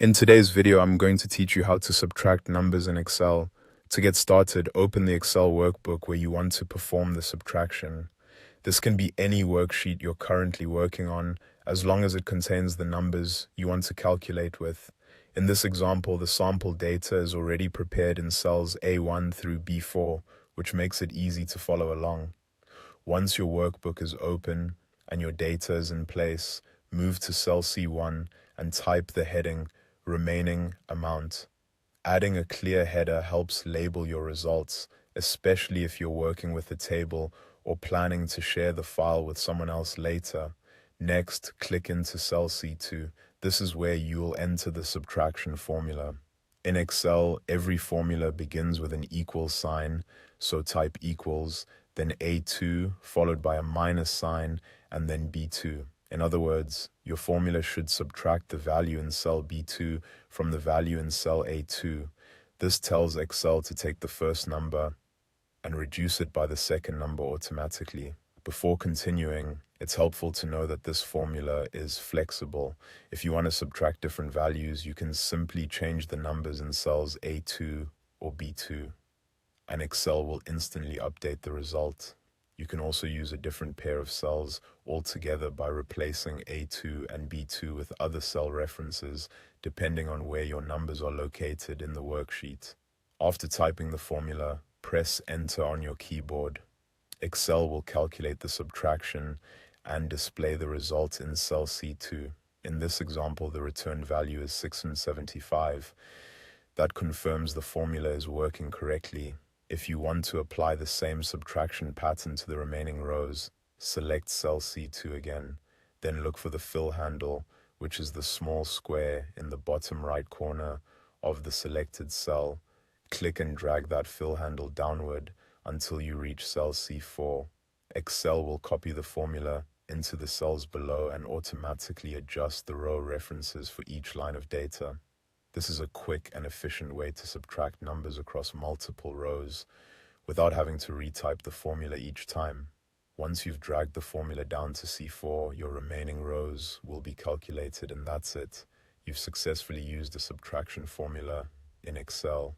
In today's video, I'm going to teach you how to subtract numbers in Excel. To get started, open the Excel workbook where you want to perform the subtraction. This can be any worksheet you're currently working on, as long as it contains the numbers you want to calculate with. In this example, the sample data is already prepared in cells A1 through B4, which makes it easy to follow along. Once your workbook is open and your data is in place, move to cell C1 and type the heading remaining amount. Adding a clear header helps label your results, especially if you're working with a table or planning to share the file with someone else later. Next, click into cell C2. This is where you will enter the subtraction formula. In Excel, every formula begins with an equal sign, so type equals, then A2 followed by a minus sign, and then B2. In other words, your formula should subtract the value in cell B2 from the value in cell A2. This tells Excel to take the first number and reduce it by the second number automatically. Before continuing, it's helpful to know that this formula is flexible. If you want to subtract different values, you can simply change the numbers in cells A2 or B2, and Excel will instantly update the result. You can also use a different pair of cells altogether by replacing A2 and B2 with other cell references, depending on where your numbers are located in the worksheet. After typing the formula, press Enter on your keyboard. Excel will calculate the subtraction and display the result in cell C2. In this example, the returned value is 675. That confirms the formula is working correctly. If you want to apply the same subtraction pattern to the remaining rows, select cell C2 again. Then look for the fill handle, which is the small square in the bottom right corner of the selected cell. Click and drag that fill handle downward until you reach cell C4. Excel will copy the formula into the cells below and automatically adjust the row references for each line of data. This is a quick and efficient way to subtract numbers across multiple rows without having to retype the formula each time. Once you've dragged the formula down to C4, your remaining rows will be calculated, and that's it. You've successfully used the subtraction formula in Excel.